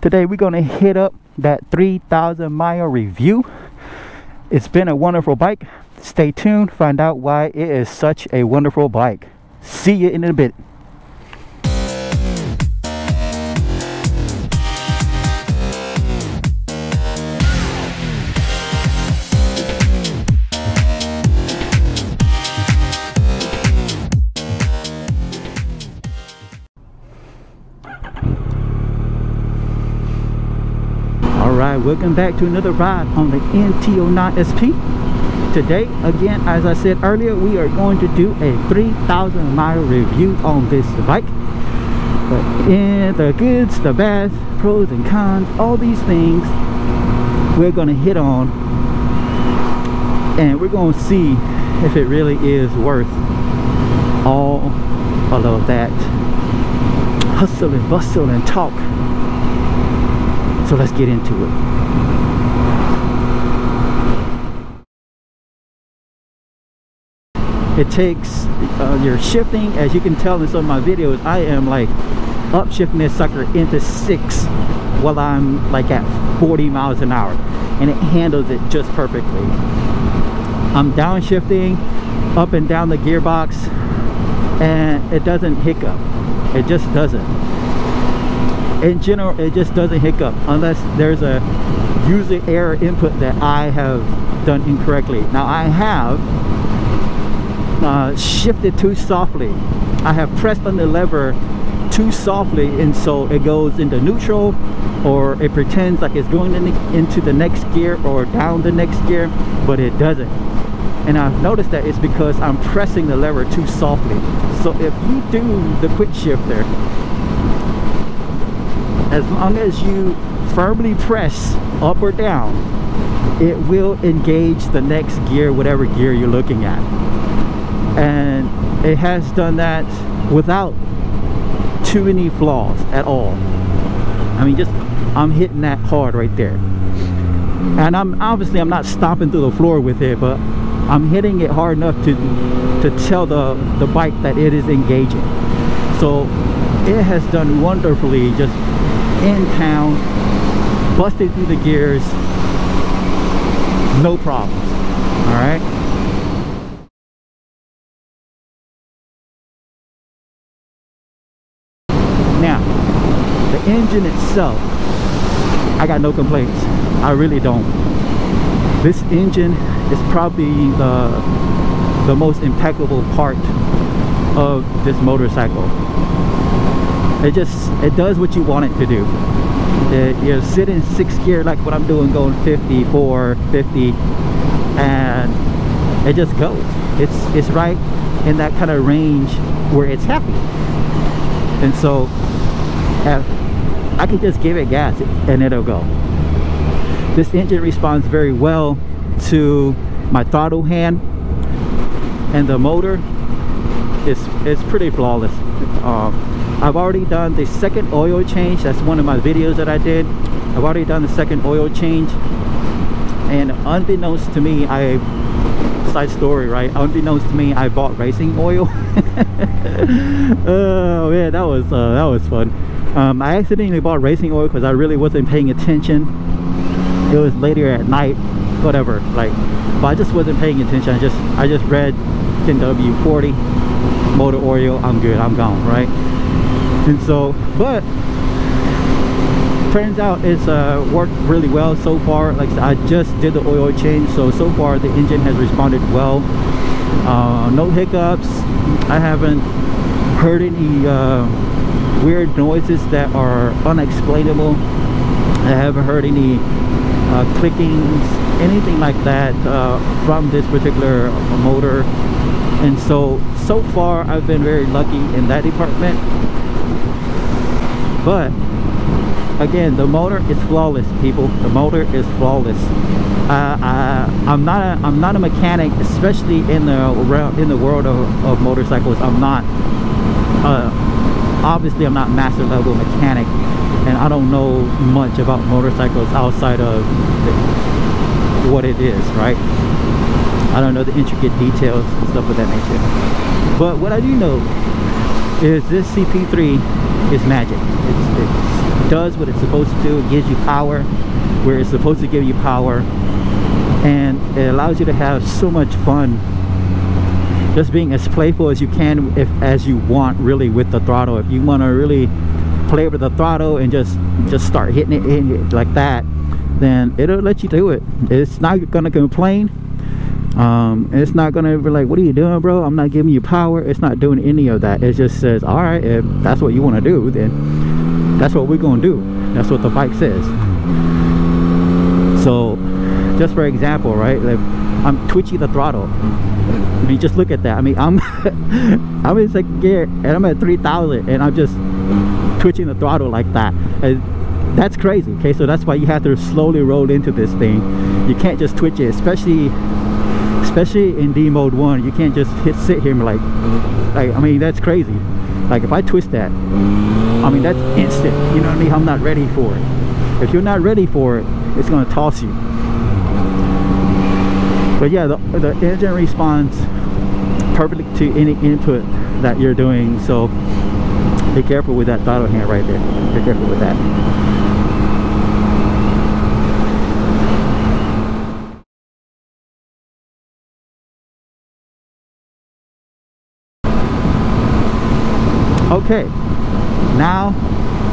Today we're gonna hit up that 3,000 mile review. It's been a wonderful bike. Stay tuned, find out why it is such a wonderful bike. See you in a bit. Alright, welcome back to another ride on the MT09 SP. Today, again, as I said earlier, we are going to do a 3,000 mile review on this bike. But in the goods, the bads, pros and cons, all these things we're going to hit on, and we're going to see if it really is worth all of that hustle and bustle and talk. So let's get into it. It takes your shifting, as you can tell in some of my videos, I am like upshifting this sucker into 6 while I'm like at 40 miles an hour, and it handles it just perfectly. I'm downshifting up and down the gearbox and it doesn't hiccup. It just doesn't. In general, it just doesn't hiccup unless there's a user error input that I have done incorrectly. Now I have shifted too softly. I have pressed on the lever too softly, and so it goes into neutral, or it pretends like it's going into the next gear or down the next gear, but it doesn't. And I've noticed that it's because I'm pressing the lever too softly. So if you do the quick shifter, as long as you firmly press up or down, it will engage the next gear, whatever gear you're looking at. And it has done that without too many flaws at all. I mean, I'm hitting that hard right there. And I'm not stomping through the floor with it, but I'm hitting it hard enough to tell the bike that it is engaging. So it has done wonderfully, just in town, busted through the gears, no problems. All right. Now, the engine itself, I got no complaints. I really don't. This engine is probably the most impeccable part of this motorcycle. It does what you want it to do. You sit in 6th gear like what I'm doing, going 54, 50, and it just goes. It's right in that kind of range where it's happy. And so I can just give it gas and it'll go. This engine responds very well to my throttle hand, and the motor is pretty flawless. I've already done the second oil change. That's one of my videos that I did. I've already done the second oil change, and unbeknownst to me, side story, right? Unbeknownst to me, I bought racing oil. Oh man, that was fun. I accidentally bought racing oil because I really wasn't paying attention. It was later at night, whatever. Like, but I just wasn't paying attention. I just read 10W40 motor oil. I'm good. I'm gone, right? And so, but turns out it's worked really well so far. Like I just did the oil change, so far the engine has responded well. No hiccups. I haven't heard any weird noises that are unexplainable. I haven't heard any clickings, anything like that from this particular motor. And so far I've been very lucky in that department. But again, the motor is flawless, people. The motor is flawless. I'm not a mechanic, especially in the world of motorcycles. I'm not obviously I'm not master level mechanic, and I don't know much about motorcycles outside of what it is, right? I don't know the intricate details and stuff of that nature. But what I do know is this CP3 is magic. does what it's supposed to do. It gives you power where it's supposed to give you power, and it allows you to have so much fun just being as playful as you can, as you want, really, with the throttle. If you want to really play with the throttle and just start hitting it in like that, then it'll let you do it. It's not gonna complain. It's not gonna be like, what are you doing, bro? I'm not giving you power. It's not doing any of that. It just says, all right, if that's what you want to do, then that's what we're gonna do. That's what the bike says. So just for example, right, like, I'm twitching the throttle. I mean, just look at that. I mean, I'm in second gear and I'm at 3,000 and I'm just twitching the throttle like that. And that's crazy. Okay, so that's why you have to slowly roll into this thing. You can't just twitch it, especially in D mode 1. You can't just sit here and like I mean, that's crazy. Like, if I twist that, I mean, that's instant. You know what I mean? I'm not ready for it. If you're not ready for it, it's gonna toss you. But yeah, the engine responds perfectly to any input that you're doing. So be careful with that throttle hand right there. Be careful with that. Okay, now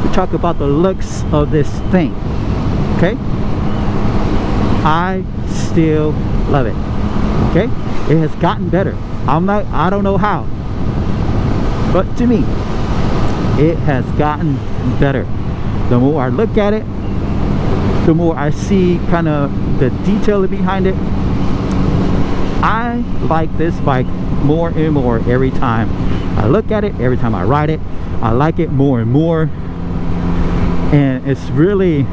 we talk about the looks of this thing. Okay, I still love it. Okay, it has gotten better. I don't know how, but to me it has gotten better. The more I look at it, the more I see kind of the detail behind it. I like this bike more and more every time I look at it, every time I ride it. I like it more and more, and it's really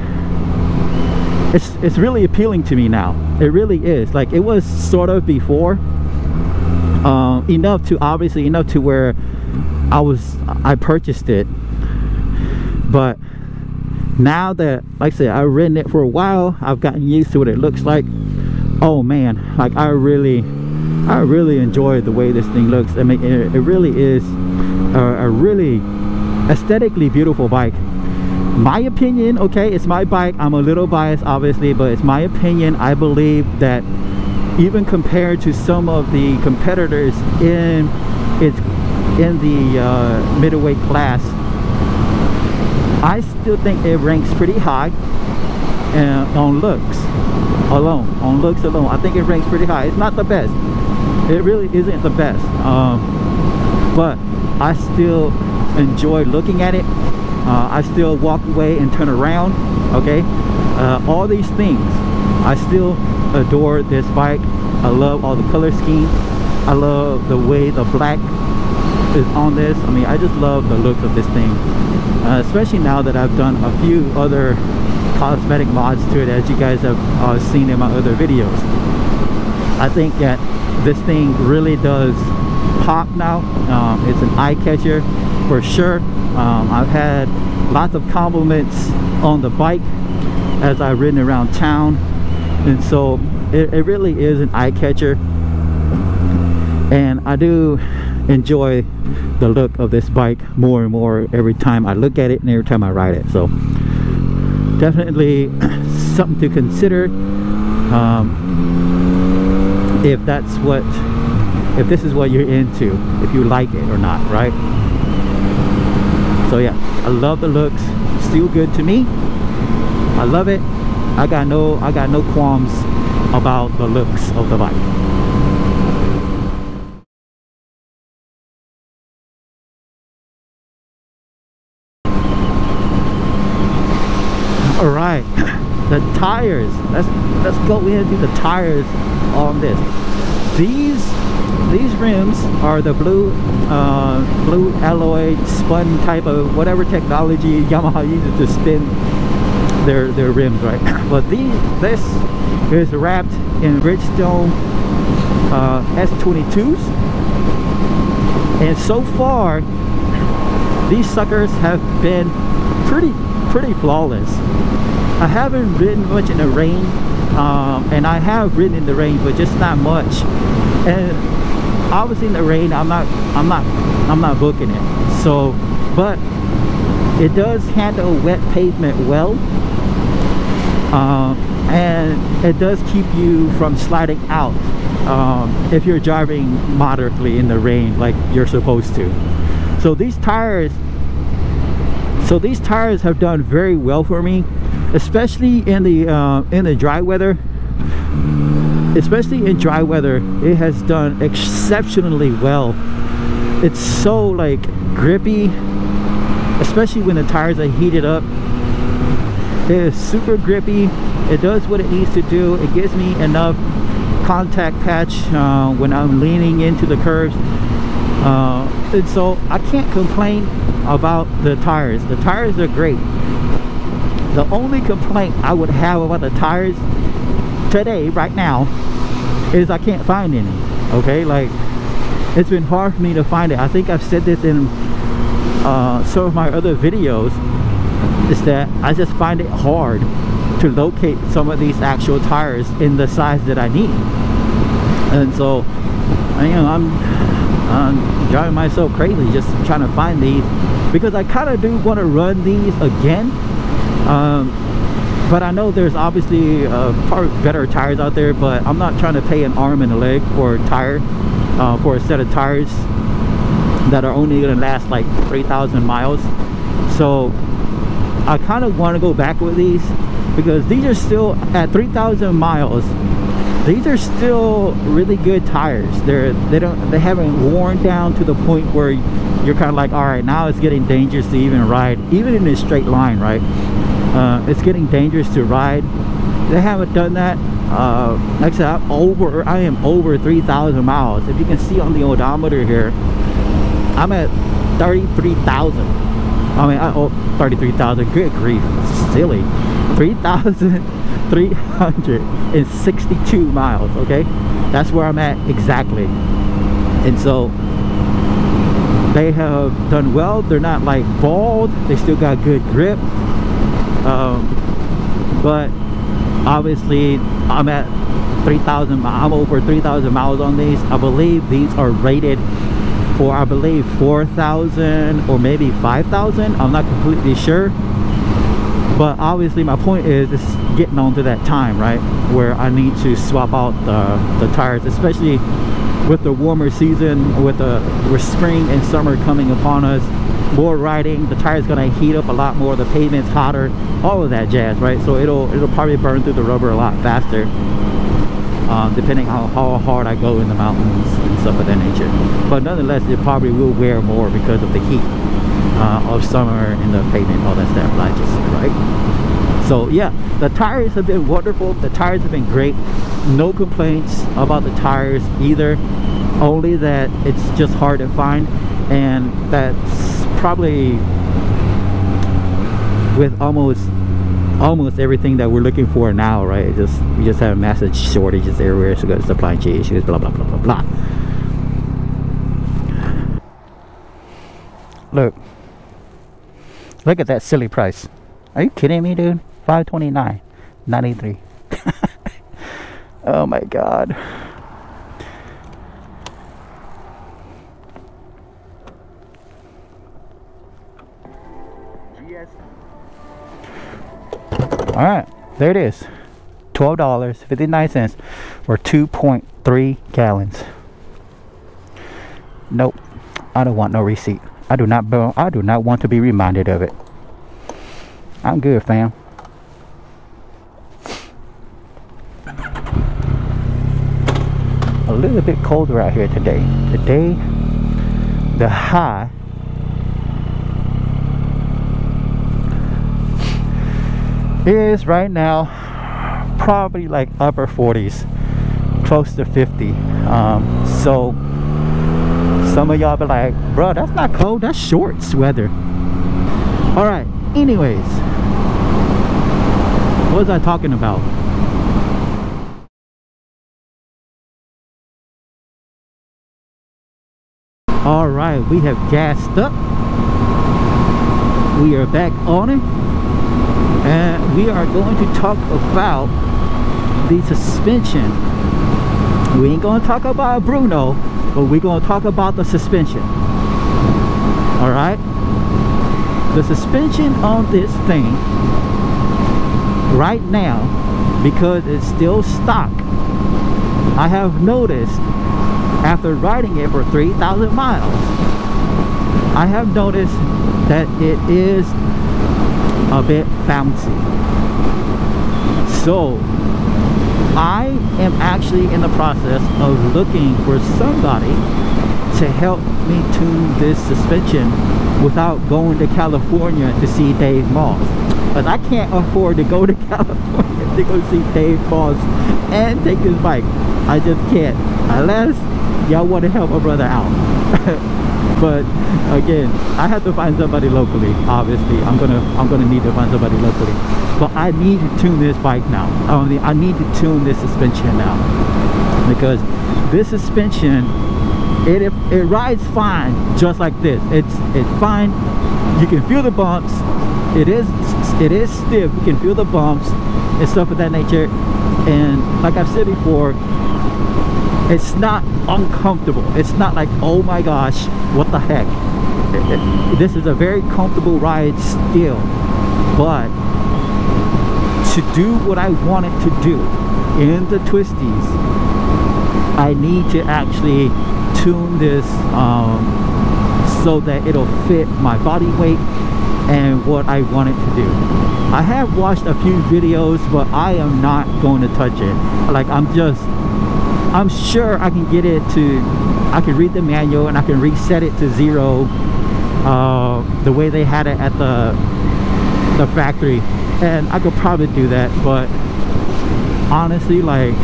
appealing to me now. It really is. Like, it was sort of before, enough to where I purchased it. But now that, like I said, I've ridden it for a while, I've gotten used to what it looks like. Oh man, like, I really enjoy the way this thing looks. I mean, it really is a really aesthetically beautiful bike. My opinion, okay, it's my bike. I'm a little biased, obviously, but it's my opinion. I believe that even compared to some of the competitors in the middleweight class, I still think it ranks pretty high on looks alone. I think it ranks pretty high. It's not the best. It really isn't the best. But I still enjoy looking at it. I still walk away and turn around. Okay, all these things, I still adore this bike. I love all the color scheme. I love the way the black is on this. I mean, I just love the look of this thing, especially now that I've done a few other cosmetic mods to it, as you guys have seen in my other videos. I think that this thing really does pop now. It's an eye catcher for sure. I've had lots of compliments on the bike as I've ridden around town, and so it really is an eye catcher, and I do enjoy the look of this bike more and more every time I look at it and every time I ride it. So definitely something to consider, if this is what you're into, if you like it or not, right? So yeah, I love the looks. Still good to me. I love it. I got no qualms about the looks of the bike. All right, the tires. Let's go into the tires on this. These rims are the blue alloy spun type of whatever technology Yamaha uses to spin their rims, right? But this is wrapped in Bridgestone S22s, and so far these suckers have been pretty flawless. I haven't ridden much in the rain, and I have ridden in the rain, but just not much. And obviously in the rain, I'm not booking it. So, but It does handle wet pavement well, and it does keep you from sliding out if you're driving moderately in the rain like you're supposed to. So these tires have done very well for me, especially in the dry weather. Especially in dry weather, it has done exceptionally well. It's so like grippy, especially when the tires are heated up. It is super grippy. It does what it needs to do. It gives me enough contact patch when I'm leaning into the curves, and so I can't complain about the tires. The tires are great. The only complaint I would have about the tires today, right now, is I can't find any. Okay, like, it's been hard for me to find it. I think I've said this in some of my other videos, is that I just find it hard to locate some of these actual tires in the size that I need. And so, you know, I'm driving myself crazy just trying to find these, because I kind of do want to run these again. But I know there's obviously probably better tires out there, but I'm not trying to pay an arm and a leg for a tire, for a set of tires that are only going to last like 3,000 miles. So I kind of want to go back with these, because these are still at 3,000 miles. These are still really good tires. They haven't worn down to the point where you're kind of like, all right, now it's getting dangerous to even ride, even in a straight line, right? It's getting dangerous to ride. They haven't done that. Like I said, I am over 3,000 miles. If you can see on the odometer here, I'm at 33,000. I mean, 33,000. Good grief, silly. 3,362 miles. Okay, that's where I'm at exactly. And so they have done well. They're not like bald. They still got good grip. But obviously I'm at 3,000. I'm over 3,000 miles on these. I believe these are rated for, I believe, 4,000 or maybe 5,000. I'm not completely sure. But obviously my point is getting on to that time, right, where I need to swap out the tires, especially with the warmer season, with spring and summer coming upon us. More riding, the tire's gonna heat up a lot more, the pavement's hotter, all of that jazz, right? So it'll probably burn through the rubber a lot faster, depending on how hard I go in the mountains and stuff of that nature. But nonetheless, it probably will wear more because of the heat of summer and the pavement, all that stuff, like just right. So yeah, the tires have been wonderful. The tires have been great. No complaints about the tires either, only that it's just hard to find. And that's probably with almost everything that we're looking for now, right? We just have massive shortages everywhere, so got supply chain issues, blah blah blah blah blah. Look at that silly price. Are you kidding me, dude? $529.93. Oh my god. All right, there it is. $12.59 or 2.3 gallons. Nope, I don't want no receipt. I do not want to be reminded of it. I'm good, fam. A little bit colder out here today. Today, the high is right now probably like upper 40s, close to 50. So some of y'all be like, bro, that's not cold, that's shorts weather. All right, anyways, what was I talking about? All right, we have gassed up. We are back on it, and we are going to talk about the suspension. We ain't going to talk about Bruno, but we're going to talk about the suspension. All right, the suspension on this thing right now, because it's still stock, I have noticed after riding it for 3,000 miles, I have noticed that it is a bit bouncy. So I am actually in the process of looking for somebody to help me tune this suspension without going to California to see Dave Moss. But I can't afford to go to California to go see Dave Moss and take his bike. I just can't, unless y'all want to help a brother out. But again, I have to find somebody locally. Obviously, I'm gonna need to find somebody locally. But I need to tune this bike now. I need to tune this suspension now, because this suspension, it rides fine just like this. It's fine. You can feel the bumps. It is stiff. You can feel the bumps and stuff of that nature. And like I've said before, it's not uncomfortable. It's not like, oh my gosh, what the heck. This is a very comfortable ride still, but to do what I want it to do in the twisties, I need to actually tune this so that it'll fit my body weight and what I want it to do. I have watched a few videos, but I am not going to touch it. Like, I'm sure I can get it to, I can read the manual and I can reset it to 0 the way they had it at the factory, and I could probably do that. But honestly, like,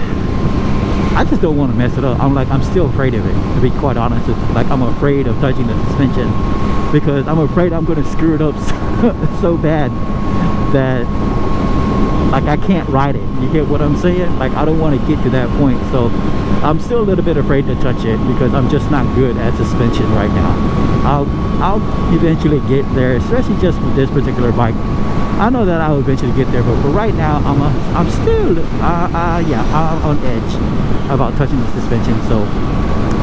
I just don't want to mess it up. I'm still afraid of it, to be quite honest. Like, I'm afraid of touching the suspension because I'm afraid I'm going to screw it up so bad that, like, I can't ride it. You get what I'm saying? Like, I don't want to get to that point. So I'm still a little bit afraid to touch it because I'm just not good at suspension right now. I'll eventually get there, especially just with this particular bike. I know that I'll eventually get there, but for right now, I'm still I'm on edge about touching the suspension. So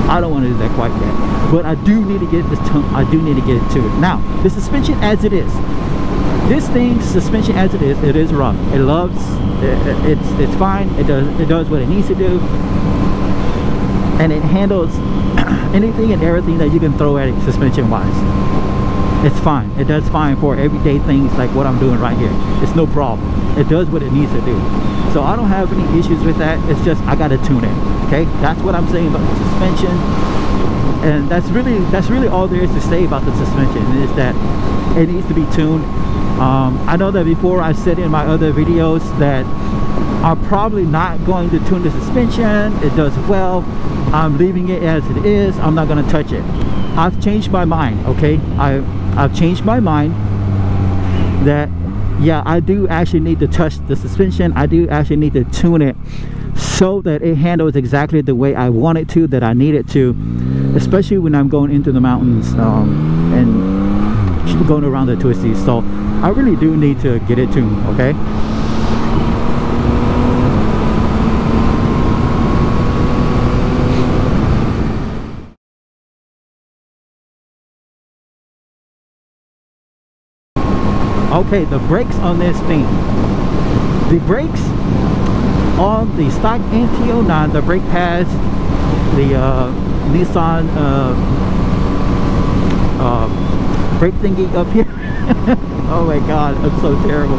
I don't want to do that quite yet. But I do need to get this. I do need to get it to it. Now, the suspension as it is. This thing's suspension as it is rough. It loves, it's fine. It does what it needs to do, and it handles anything and everything that you can throw at it suspension wise. It's fine. It does fine for everyday things like what I'm doing right here. It's no problem. It does what it needs to do. So I don't have any issues with that. It's just I gotta tune it. Okay, that's what I'm saying about the suspension, and that's really all there is to say about the suspension, is that it needs to be tuned. I know that before I said in my other videos that I'm probably not going to tune the suspension. It does well. I'm leaving it as it is. I'm not going to touch it. I've changed my mind. Okay, I've changed my mind that, yeah, I do actually need to touch the suspension. I do actually need to tune it so that it handles exactly the way I want it to, that I need it to, especially when I'm going into the mountains and going around the twisties. So I really do need to get it tuned. Okay, okay, the brakes on this thing, the brakes on the stock MT09, the brake pads, the Nissan brake thingy up here. Oh my god, I'm so terrible.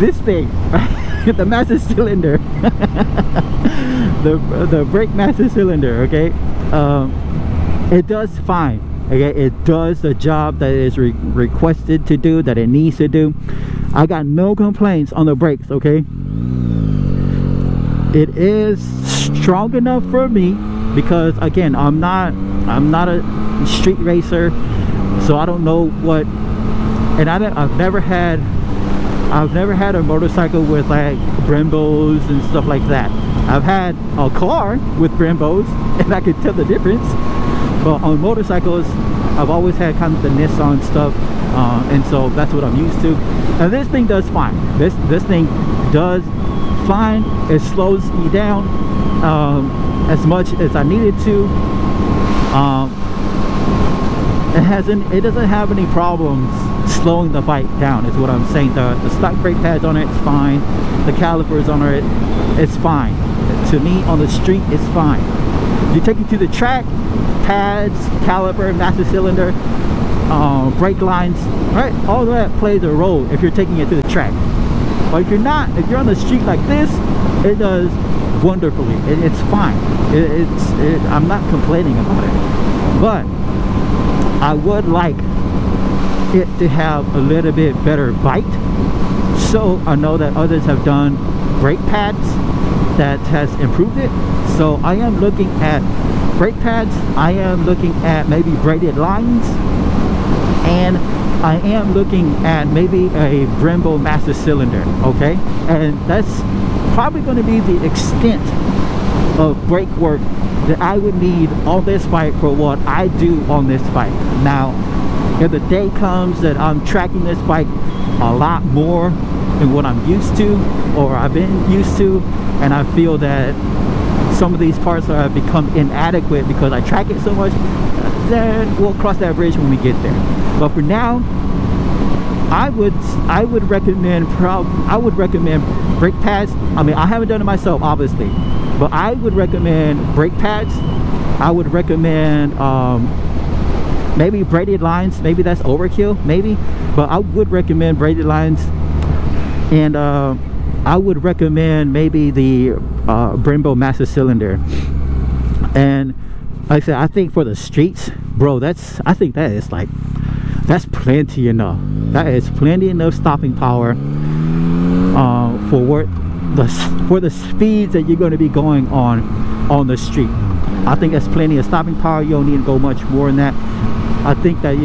This thing, right? The master cylinder, the brake master cylinder. Okay, it does fine. Okay, it does the job that it is requested to do, that it needs to do. I got no complaints on the brakes. Okay, it is strong enough for me because, again, I'm not a street racer, so I don't know what, and I've never had a motorcycle with like Brembos and stuff like that. I've had a car with Brembos and I can tell the difference, but on motorcycles I've always had kind of the Nissan stuff, and so that's what I'm used to. And this thing does fine. This thing does fine. It slows me down as much as I needed to. it doesn't have any problems slowing the bike down, is what I'm saying. The stock brake pads on it is fine, the calipers on it, it's fine. To me, on the street, it's fine. You take it to the track, pads, caliper, master cylinder, brake lines, right, all that plays a role if you're taking it to the track. But if you're not, if you're on the street like this, it does wonderfully. It's fine. I'm not complaining about it, but I would like it to have a little bit better bite. So I know that others have done brake pads that has improved it. So I am looking at brake pads, I am looking at maybe braided lines, and I am looking at maybe a Brembo master cylinder, okay? And that's probably going to be the extent of brake work that I would need on this bike for what I do on this bike. Now, if the day comes that I'm tracking this bike a lot more than what I'm used to, or I've been used to, and I feel that some of these parts have become inadequate because I track it so much, then we'll cross that bridge when we get there. But for now, I would recommend brake pads. I mean, I haven't done it myself, obviously, but I would recommend brake pads. I would recommend maybe braided lines. Maybe that's overkill, maybe, but I would recommend braided lines. And I would recommend maybe the Brembo master cylinder. And like I said, I think for the streets, bro, I think that is like, that's plenty enough. That is plenty enough stopping power for the speeds that you're going to be going on the street. I think that's plenty of stopping power. You don't need to go much more than that. I think that,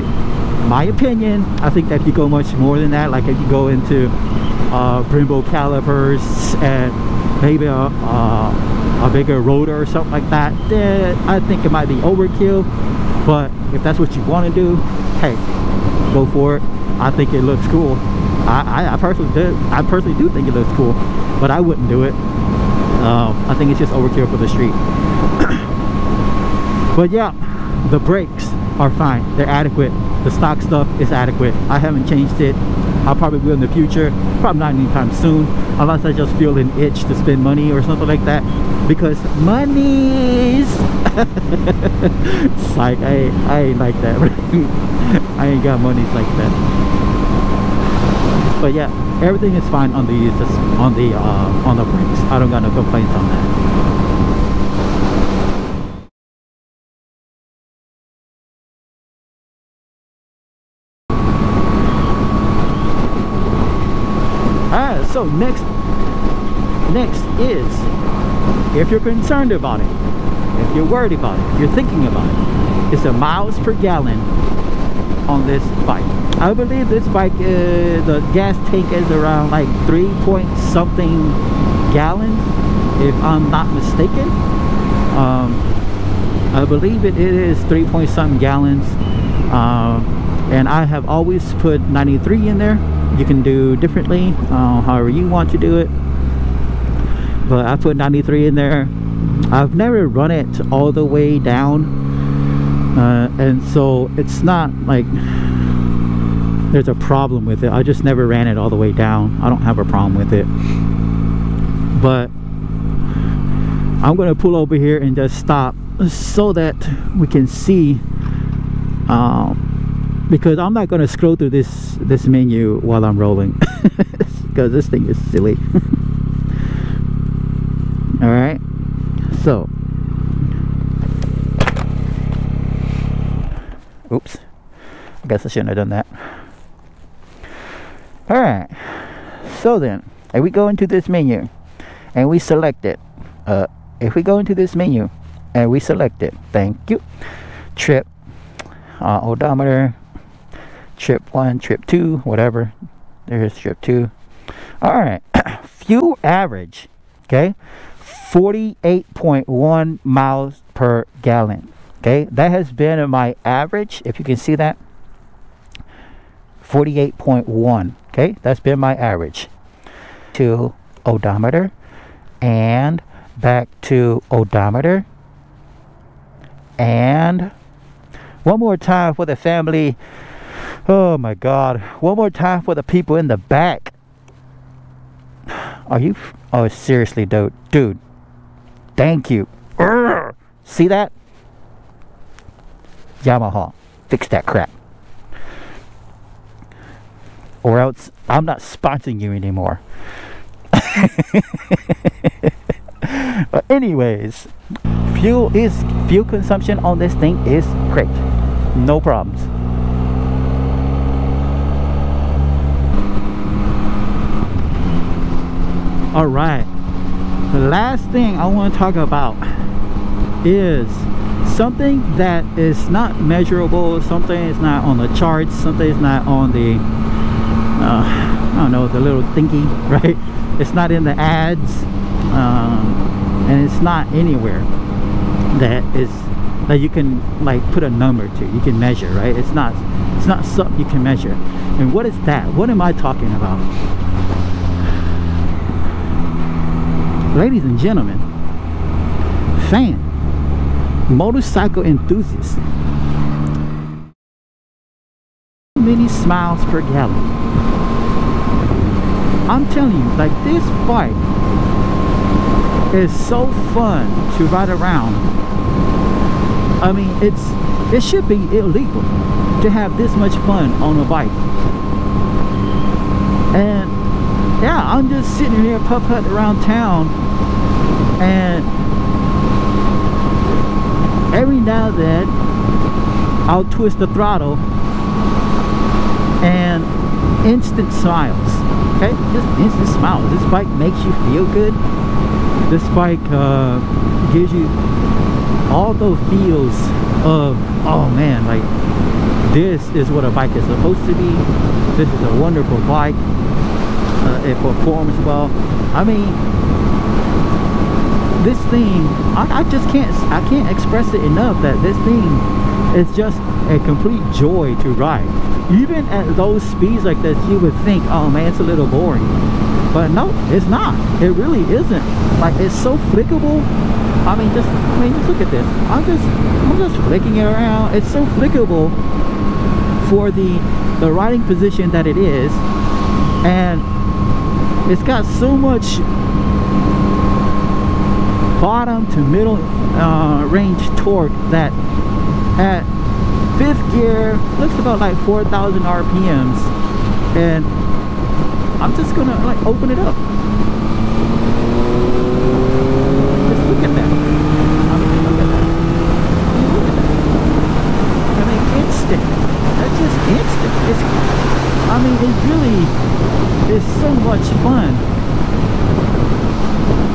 my opinion, I think that if you go much more than that, like if you go into Brembo calipers and maybe a bigger rotor or something like that, then I think it might be overkill. But if that's what you want to do, hey, go for it. I think it looks cool. I personally do think it looks cool, but I wouldn't do it. I think it's just overkill for the street. But yeah, the brakes are fine. They're adequate. The stock stuff is adequate. I haven't changed it. I probably will in the future, probably not anytime soon, unless I just feel an itch to spend money or something like that, because money's it's like I ain't like that. I ain't got monies like that. But yeah, everything is fine on the brakes. I don't got no complaints on that. So next is, if you're concerned about it, if you're worried about it, if you're thinking about it, it's the miles per gallon on this bike. I believe this bike, the gas tank is around like 3 point something gallons, if I'm not mistaken. I believe it is 3 point something gallons, and I have always put 93 in there. You can do differently, however you want to do it, but I put 93 in there. I've never run it all the way down, and so it's not like there's a problem with it. I just never ran it all the way down. I don't have a problem with it, but I'm gonna pull over here and just stop so that we can see, because I'm not going to scroll through this menu while I'm rolling, because this thing is silly. All right, so oops, I guess I shouldn't have done that. All right, so then if we go into this menu and we select it, if we go into this menu and we select it, thank you, trip, odometer, trip 1, trip 2, whatever, there's trip 2. All right, fuel average, okay, 48.1 miles per gallon. Okay, that has been my average, if you can see that, 48.1. okay, that's been my average. To odometer, and back to odometer, and One more time for the family. Oh my God. One more time for the people in the back. Are you? Oh, seriously, dude. Thank you. Urgh. See that? Yamaha, fix that crap. Or else I'm not sponsoring you anymore. But anyways, fuel consumption on this thing is great. No problems. Alright, the last thing I want to talk about is something that is not measurable, something is not on the charts, something is not on the I don't know, the little thingy, right? It's not in the ads, and it's not anywhere that you can like put a number to, you can measure, right? It's not something you can measure. And what is that? What am I talking about? Ladies and gentlemen, fan, motorcycle enthusiasts, many smiles per gallon. I'm telling you, like, this bike is so fun to ride around. I mean, it should be illegal to have this much fun on a bike. And yeah, I'm just sitting here putt-putting around town, and every now and then I'll twist the throttle and instant smiles. Okay, just instant smiles. This bike makes you feel good. This bike gives you all those feels of, oh man, like this is what a bike is supposed to be. This is a wonderful bike. It performs well. I mean, this thing, I can't express it enough that this thing is just a complete joy to ride. Even at those speeds like this, you would think, oh man, it's a little boring. But no, it's not. It really isn't. Like, it's so flickable. I mean, just look at this. I'm just flicking it around. It's so flickable for the riding position that it is, and it's got so much bottom to middle range torque that at 5th gear looks about like 4,000 RPMs. And I'm just gonna like open it up. Just look at that. I mean, look at that. Look at that. I mean, instant. That's just instant. I mean, it really is so much fun.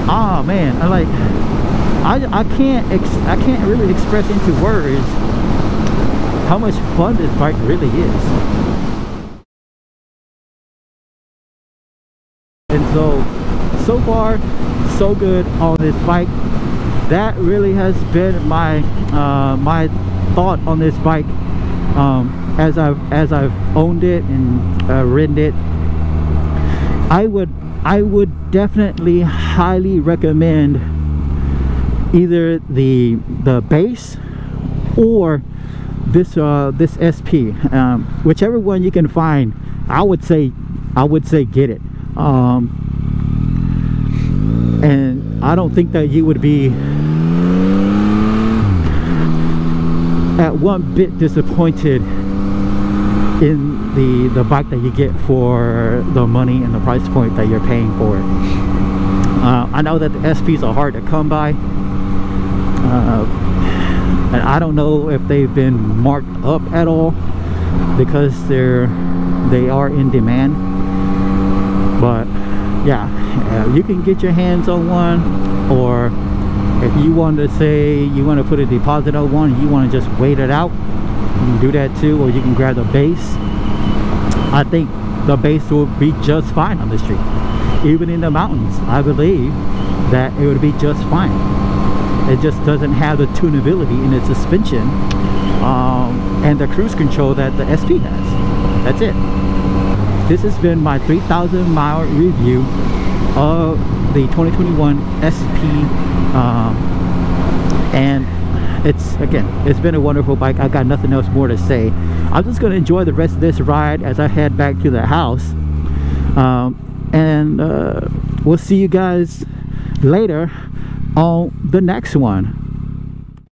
Ah man, I can't really express into words how much fun this bike really is. And so far so good on this bike. That really has been my my thought on this bike as I've owned it and ridden it. I would definitely highly recommend either the base or this SP, whichever one you can find. I would say get it. And I don't think that you would be at one bit disappointed in the bike that you get for the money and the price point that you're paying for it. I know that the SPs are hard to come by, and I don't know if they've been marked up at all because they are in demand. But yeah, you can get your hands on one, or if you want to say you want to put a deposit on one, you want to just wait it out, you can do that too. Or you can grab the base. I think the base will be just fine on the street. Even in the mountains, I believe that it would be just fine. It just doesn't have the tunability in its suspension and the cruise control that the SP has. That's it. This has been my 3,000 mile review of the 2021 SP, and it's been a wonderful bike. I got nothing else more to say. I'm just going to enjoy the rest of this ride as I head back to the house, and we'll see you guys later on the next one.